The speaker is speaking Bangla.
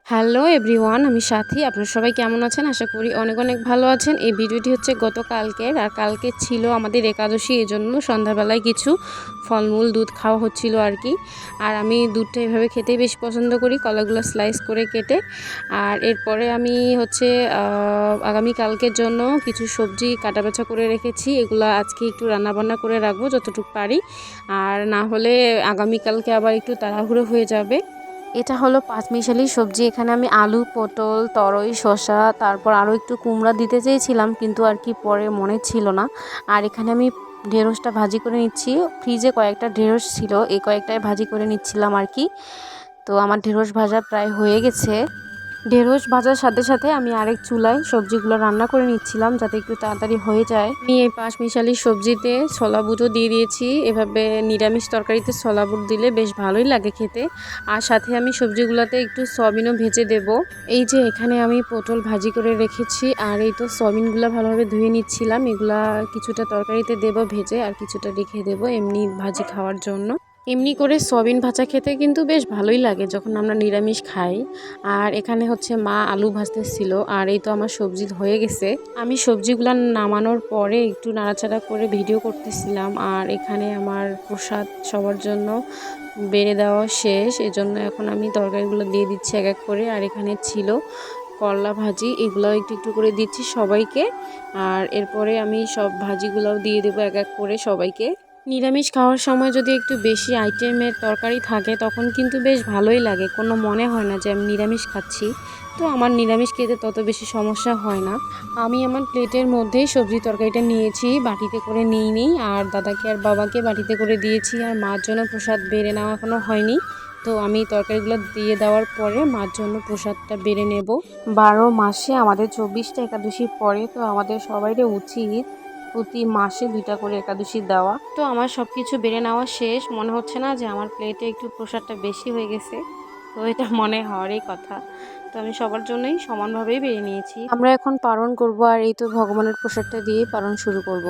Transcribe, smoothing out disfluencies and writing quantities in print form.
হ্যালো এভরিওয়ান, আমি সাথী। আপনারা সবাই কেমন আছেন? আশা করি অনেক অনেক ভালো আছেন। এই ভিডিওটি হচ্ছে গতকালকের, আর কালকে ছিল আমাদের একাদশী, এজন্য সন্ধ্যাবেলায় কিছু ফলমূল দুধ খাওয়া হচ্ছিল আর কি। আর আমি দুধটা এভাবে খেতেই বেশি পছন্দ করি, কলাগুলো স্লাইস করে কেটে। আর এরপরে আমি হচ্ছে আগামী কালকের জন্য কিছু সবজি কাটাবাছা করে রেখেছি, এগুলো আজকে একটু রান্নাবান্না করে রাখবো যতটুকু পারি, আর না হলে আগামীকালকে আবার একটু তাড়াহুড়ো হয়ে যাবে। এটা হলো পাঁচমিশালি সবজি। এখানে আমি আলু, পটল, তরই, শসা, তারপর আরও একটু কুমড়া দিতে চেয়েছিলাম, কিন্তু আর কি পরে মনে ছিল না। আর এখানে আমি ঢেঁড়সটা ভাজি করে নিচ্ছি। ফ্রিজে কয়েকটা ঢেঁড়স ছিল, এই কয়েকটায় ভাজি করে নিচ্ছিলাম আর কি। তো আমার ঢেঁড়স ভাজা প্রায় হয়ে গেছে। ঢেঁড়স ভাজার সাথে সাথে আমি আরেক চুলায় সবজিগুলো রান্না করে নিচ্ছিলাম, যাতে একটু তাড়াতাড়ি হয়ে যায়। আমি এই পাঁচমিশালি সবজিতে ছোলা বুটও দিয়ে দিয়েছি। এভাবে নিরামিষ তরকারিতে ছোলা বুট দিলে বেশ ভালোই লাগে খেতে। আর সাথে আমি সবজিগুলোতে একটু সয়াবিনও ভেজে দেব। এই যে এখানে আমি পটল ভাজি করে রেখেছি, আর এই তো সয়াবিনগুলো ভালোভাবে ধুয়ে নিচ্ছিলাম। এগুলা কিছুটা তরকারিতে দেব ভেজে, আর কিছুটা রেখে দেব এমনি ভাজি খাওয়ার জন্য। এমনি করে সয়াবিন ভাজা খেতে কিন্তু বেশ ভালোই লাগে যখন আমরা নিরামিষ খাই। আর এখানে হচ্ছে মা আলু ভাজতেছিল, আর এই তো আমার সবজি হয়ে গেছে। আমি সবজিগুলো নামানোর পরে একটু নাড়াচাড়া করে ভিডিও করতেছিলাম। আর এখানে আমার প্রসাদ সবার জন্য বেড়ে দেওয়া শেষ, এজন্য এখন আমি তরকারিগুলো দিয়ে দিচ্ছি এক এক করে। আর এখানে ছিল করলা ভাজি, এগুলো একটু একটু করে দিচ্ছি সবাইকে। আর এরপরে আমি সব ভাজিগুলোও দিয়ে দেবো এক এক করে সবাইকে। নিরামিষ খাওয়ার সময় যদি একটু বেশি আইটেমের তরকারি থাকে তখন কিন্তু বেশ ভালোই লাগে, কোনো মনে হয় না যে আমি নিরামিষ খাচ্ছি। তো আমার নিরামিষ খেতে তত বেশি সমস্যা হয় না। আমি আমার প্লেটের মধ্যেই সবজি তরকারিটা নিয়েছি, বাটিতে করে নিই। আর দাদাকে আর বাবাকে বাটিতে করে দিয়েছি, আর মার জন্য প্রসাদ বেড়ে নেওয়া এখনও হয়নি। তো আমি তরকারিগুলো দিয়ে দেওয়ার পরে মার জন্য প্রসাদটা বেড়ে নেব। 12 মাসে আমাদের 24টা একাদশী পড়ে, তো আমাদের সবাইরে উচিত প্রতি মাসে 2টা করে একাদশী দেওয়া। তো আমার সব কিছু বেড়ে নেওয়া শেষ। মনে হচ্ছে না যে আমার প্লেটে একটু প্রসাদটা বেশি হয়ে গেছে, তো এটা মনে হওয়ারই কথা। তো আমি সবার জন্যই সমানভাবেই বেড়ে নিয়েছি। আমরা এখন পারণ করব, আর এই তো ভগবানের প্রসাদটা দিয়ে পারণ শুরু করব।